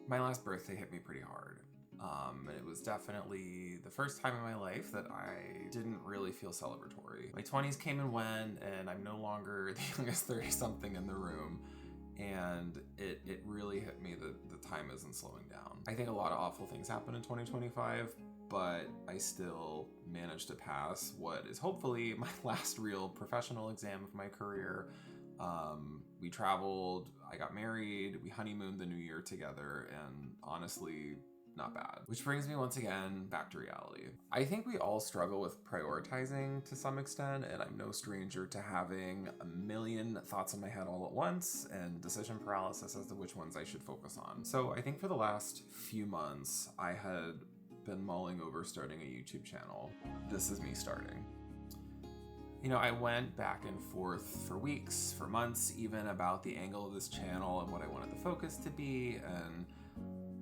My last birthday hit me pretty hard. And it was definitely the first time in my life that I didn't really feel celebratory. My 20s came and went, and I'm no longer the youngest 30-something in the room. And it really hit me that the time isn't slowing down. I think a lot of awful things happen in 2025, but I still managed to pass what is hopefully my last real professional exam of my career. We traveled, I got married, we honeymooned the new year together, and honestly, not bad. Which brings me once again back to reality. I think we all struggle with prioritizing to some extent, and I'm no stranger to having a million thoughts in my head all at once and decision paralysis as to which ones I should focus on. So I think for the last few months, I had been mulling over starting a YouTube channel. This is me starting. You know, I went back and forth for weeks, for months even, about the angle of this channel and what I wanted the focus to be, and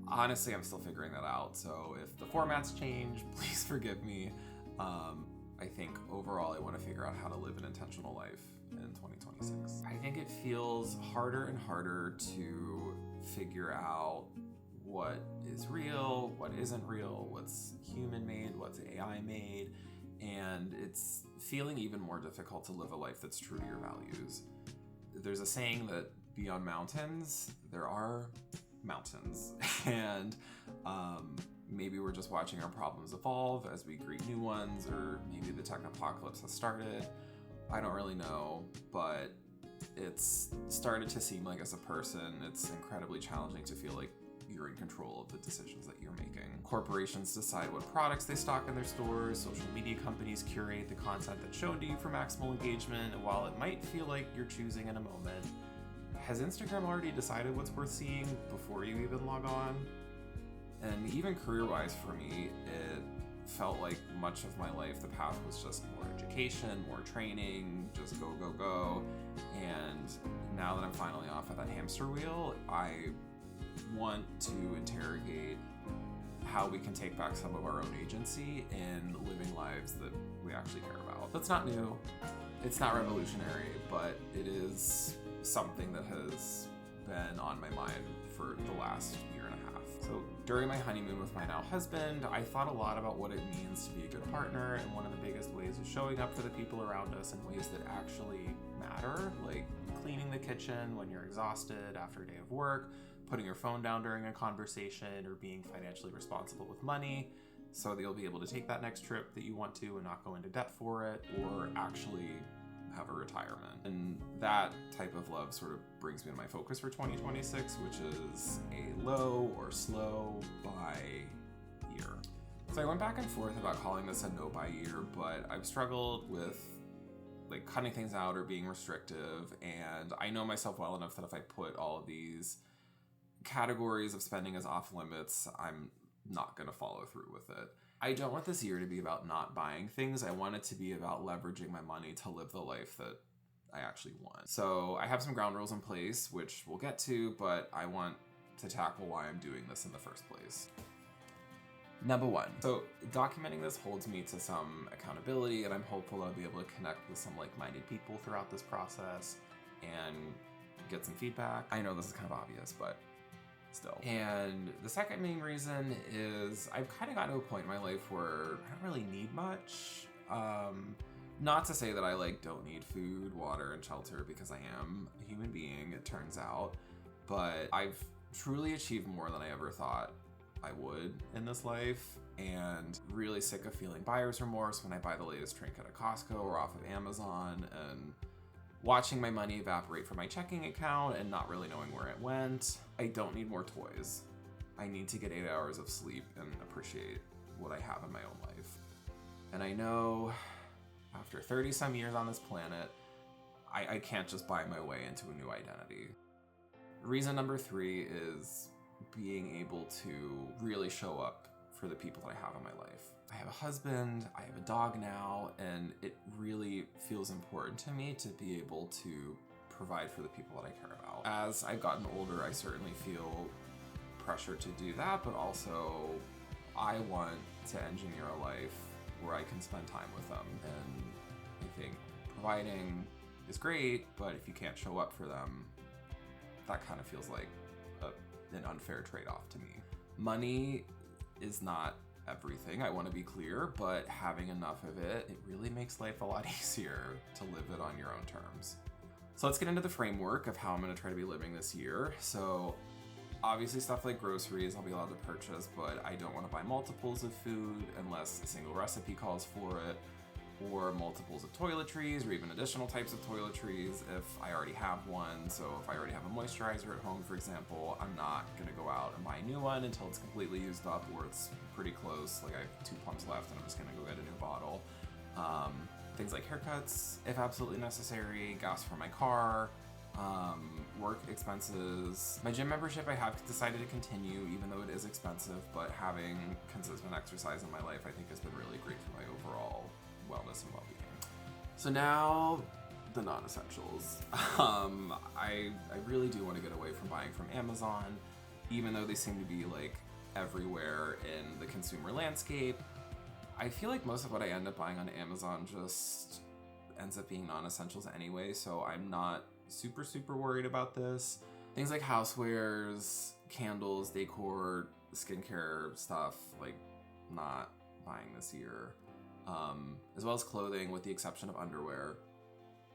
honestly, I'm still figuring that out. So if the formats change, please forgive me. I think overall, I want to figure out how to live an intentional life in 2026. I think it feels harder and harder to figure out what is real, what isn't real, what's human-made, what's AI-made, and it's feeling even more difficult to live a life that's true to your values. There's a saying that beyond mountains, there are mountains, and maybe we're just watching our problems evolve as we greet new ones, or maybe the tech apocalypse has started. I don't really know, but it's started to seem like as a person, it's incredibly challenging to feel like you're in control of the decisions that you're making. Corporations decide what products they stock in their stores, social media companies curate the content that's shown to you for maximal engagement, and while it might feel like you're choosing in a moment, has Instagram already decided what's worth seeing before you even log on? And even career-wise for me, it felt like much of my life, the path was just more education, more training, just go, go, go. And now that I'm finally off of that hamster wheel, I want to interrogate how we can take back some of our own agency in living lives that we actually care about. That's not new, it's not revolutionary, but it is something that has been on my mind for the last year and a half. So during my honeymoon with my now husband, I thought a lot about what it means to be a good partner, and one of the biggest ways is showing up for the people around us in ways that actually matter, like cleaning the kitchen when you're exhausted after a day of work, putting your phone down during a conversation, or being financially responsible with money so that you'll be able to take that next trip that you want to and not go into debt for it, or actually have a retirement. And that type of love sort of brings me to my focus for 2026, which is a low or slow by year. So I went back and forth about calling this a no buy year, but I've struggled with like cutting things out or being restrictive, and I know myself well enough that if I put all of these categories of spending as off limits, I'm not going to follow through with it. I don't want this year to be about not buying things. I want it to be about leveraging my money to live the life that I actually want. So I have some ground rules in place, which we'll get to, but I want to tackle why I'm doing this in the first place. Number one, so documenting this holds me to some accountability, and I'm hopeful I'll be able to connect with some like-minded people throughout this process and get some feedback. I know this is kind of obvious, but still. And the second main reason is I've kind of gotten to a point in my life where I don't really need much. Not to say that I don't need food, water, and shelter, because I am a human being, it turns out, but I've truly achieved more than I ever thought I would in this life, and really sick of feeling buyer's remorse when I buy the latest trinket at Costco or off of Amazon, and watching my money evaporate from my checking account and not really knowing where it went. I don't need more toys. I need to get 8 hours of sleep and appreciate what I have in my own life. And I know after 30 some years on this planet, I can't just buy my way into a new identity. Reason number 3 is being able to really show up for the people that I have in my life. I have a husband, I have a dog now, and it really feels important to me to be able to provide for the people that I care about. As I've gotten older, I certainly feel pressure to do that, but also I want to engineer a life where I can spend time with them. And I think providing is great, but if you can't show up for them, that kind of feels like a an unfair trade-off to me. Money is not everything, I want to be clear, but having enough of it really makes life a lot easier to live it on your own terms. So let's get into the framework of how I'm going to try to be living this year. So obviously stuff like groceries I'll be allowed to purchase, but I don't want to buy multiples of food unless a single recipe calls for it, or multiples of toiletries, or even additional types of toiletries if I already have one. So if I already have a moisturizer at home, for example, I'm not gonna go out and buy a new one until it's completely used up or it's pretty close, like I have 2 pumps left and I'm just gonna go get a new bottle. Things like haircuts, if absolutely necessary, gas for my car, work expenses. My gym membership I have decided to continue, even though it is expensive, but having consistent exercise in my life I think has been really great for my overall wellness and well-being. So now the non-essentials. I really do want to get away from buying from Amazon, even though they seem to be like everywhere in the consumer landscape. I feel like most of what I end up buying on Amazon just ends up being non-essentials anyway, so I'm not super worried about this. Things like housewares, candles, decor, skincare stuff, like not buying this year. As well as clothing, with the exception of underwear.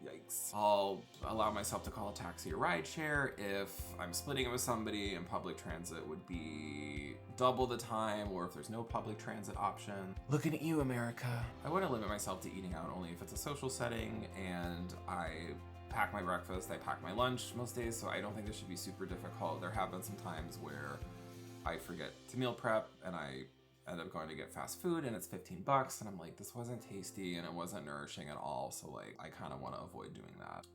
Yikes. I'll allow myself to call a taxi or rideshare if I'm splitting it with somebody, and public transit would be double the time, or if there's no public transit option. Looking at you, America. I want to limit myself to eating out only if it's a social setting, and I pack my breakfast, I pack my lunch most days, so I don't think this should be super difficult. There have been some times where I forget to meal prep and I end up going to get fast food and it's $15 and I'm like, this wasn't tasty and it wasn't nourishing at all, so like I kind of want to avoid doing that.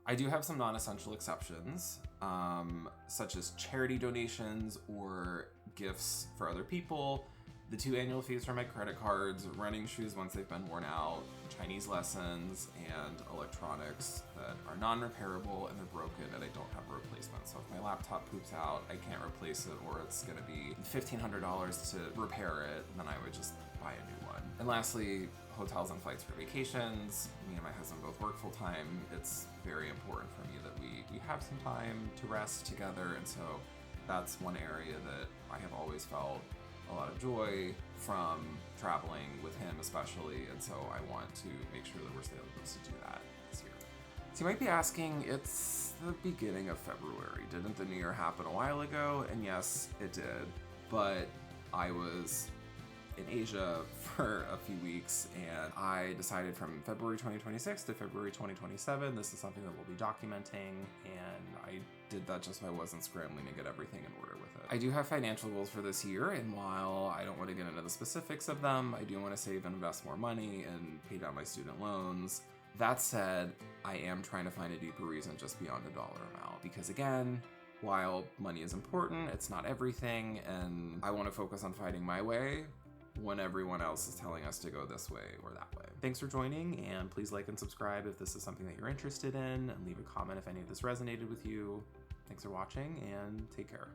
I do have some non-essential exceptions, such as charity donations or gifts for other people, the 2 annual fees for my credit cards, running shoes once they've been worn out, Chinese lessons, and electronics that are non-repairable and they're broken and I don't have a replacement. So if my laptop poops out, I can't replace it, or it's gonna be $1,500 to repair it, then I would just buy a new one. And lastly, hotels and flights for vacations. Me and my husband both work full time. It's very important for me that we have some time to rest together, and so that's one area that I have always felt a lot of joy from traveling with him especially, and so I want to make sure that we're still able to do that this year. So you might be asking, it's the beginning of February. Didn't the new year happen a while ago? And yes, it did, but I was in Asia for a few weeks and I decided from February 2026 to February 2027, this is something that we'll be documenting, and I did that just so I wasn't scrambling to get everything in order with it. I do have financial goals for this year, and while I don't want to get into the specifics of them, I do want to save and invest more money and pay down my student loans. That said, I am trying to find a deeper reason just beyond a dollar amount, because again, while money is important, it's not everything, and I want to focus on finding my way when everyone else is telling us to go this way or that way. Thanks for joining, and please like and subscribe if this is something that you're interested in, and leave a comment if any of this resonated with you. Thanks for watching, and take care.